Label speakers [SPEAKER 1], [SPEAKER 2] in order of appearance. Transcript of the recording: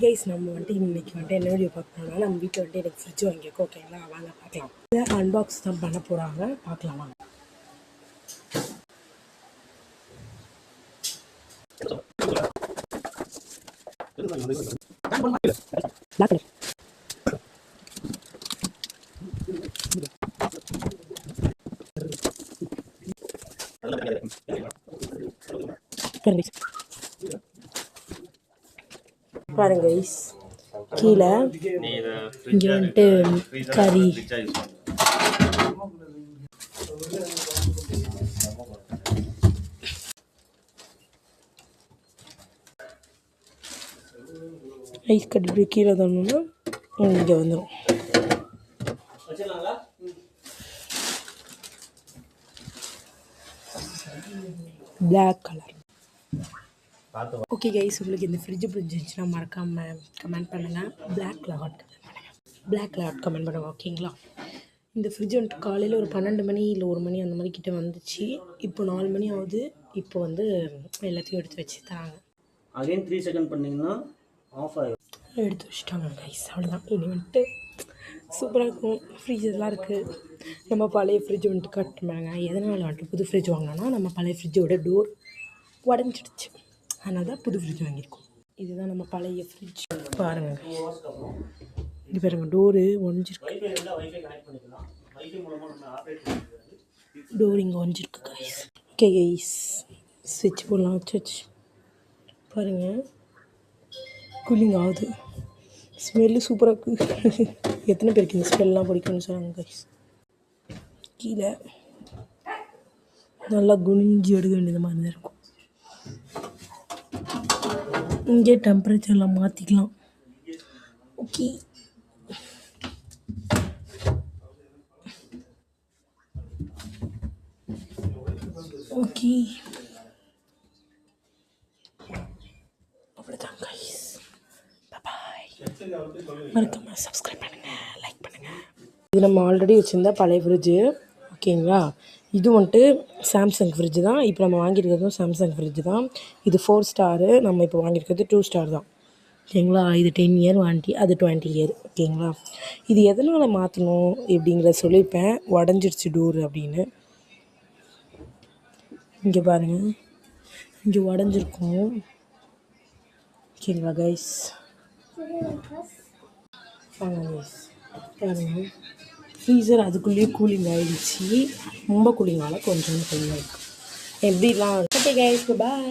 [SPEAKER 1] Guys நம்ம வந்துட்டு இன்றைக்கி வந்துட்டு என்ன வீடியோ பார்க்கணும்னா நம்ம வீட்டில் வந்துட்டு எனக்கு ஃப்ரிட்ஜ் வாங்கியிருக்கோம். ஓகேங்களா, வாங்க பார்க்கலாம். இதை அன்பாக்ஸ் தான் பண்ண போகிறாங்க, பார்க்கலாம் வாங்க. பாருங்க கைஸ், கீழே இங்கே வந்துட்டு கறி ஐஸ் கட்டி கீழே தரணும்னா இங்கே வந்துடும். Black colour. ஓகே கைஸ், உங்களுக்கு இந்த ஃப்ரிட்ஜ் பிடிச்சிருந்துச்சுன்னா மறக்காமல் கமெண்ட் பண்ணுங்கள். பிளாக் கலர் கமெண்ட் பண்ணுங்கள். ஓகேங்களா, இந்த ஃப்ரிட்ஜ் வந்துட்டு காலையில் ஒரு 12 மணி இல்லை 1 மணி அந்த மாதிரி கிட்டே வந்துச்சு. இப்போ 4 மணி ஆகுது. இப்போ வந்து எல்லாத்தையும் எடுத்து வச்சு தராங்க.
[SPEAKER 2] அகைன் 3 செகண்ட் பண்ணிங்கன்னா ஆஃப் ஆகிடும்.
[SPEAKER 1] எடுத்து வச்சுட்டாங்க கைஸ், அவ்வளோதான். இனி வந்துட்டு சூப்பராக இருக்கும். ஃப்ரிட்ஜெல்லாம் இருக்குது. நம்ம பழைய ஃப்ரிட்ஜ் வந்துட்டு கட்டுமாங்க. எதனால் வந்துட்டு புது ஃப்ரிட்ஜ் வாங்கினோன்னா நம்ம பழைய ஃப்ரிட்ஜோட டோர் உடஞ்சிடுச்சு. அதனால தான் புது ஃப்ரிட்ஜ் வாங்கியிருக்கோம். இதுதான் நம்ம பழைய ஃப்ரிட்ஜ். பாருங்கள், இது பாருங்கள், டோரு உடஞ்சிருக்கு. டோர் இங்கே உடஞ்சிருக்கு கைஸ். ஓகே கைஸ், ஸ்விட்ச் போடலாம். வச்சு பாருங்கள், கூலிங் ஆகுது. ஸ்மெல்லு சூப்பராக இருக்குது. எத்தனை பேருக்கு இந்த ஸ்மெல்லாம் பிடிக்கும்னு சொல்லுங்கள் கைஸ். கீழே நல்லா குனிஞ்சி எடுக்க வேண்டியது மாதிரி தான் இருக்கும். இங்கே டெம்பரேச்சர்லாம் மாற்றிக்கலாம். ஓகே, ஓகே, அவ்வளோதான் கைஸ். பாய். மறக்காம சப்ஸ்கிரைப் பண்ணுங்கள், லைக் பண்ணுங்கள். இது நம்ம ஆல்ரெடி வச்சுருந்தா பழைய ஃப்ரிட்ஜு. ஓகேங்களா, இது வந்துட்டு சாம்சங் ஃப்ரிட்ஜு தான். இப்போ நம்ம வாங்கியிருக்கிறதும் சாம்சங் ஃப்ரிட்ஜு தான். இது 4 ஸ்டாரு. நம்ம இப்போ வாங்கியிருக்கிறது 2 ஸ்டார் தான். ஓகேங்களா, இது 10 இயர் வாரண்டி, அது 20 இயர். ஓகேங்களா, இது எதனால் மாற்றணும் அப்படிங்கிறத சொல்லியிருப்பேன். உடஞ்சிடுச்சு டோரு அப்படின்னு. இங்கே பாருங்கள், இங்கே உடஞ்சிருக்கும். ஓகேங்களா கைஸ், வாங்க கைஸ் பாருங்கள். ஃப்ரீசர் அதுக்குள்ளேயே கூலிங் ஆகிடுச்சு. ரொம்ப கூலிங்கால் கொஞ்சம் கூலிங் ஆகிருக்கு. எப்படிலாம். ஓகே கைஸ், பாய்.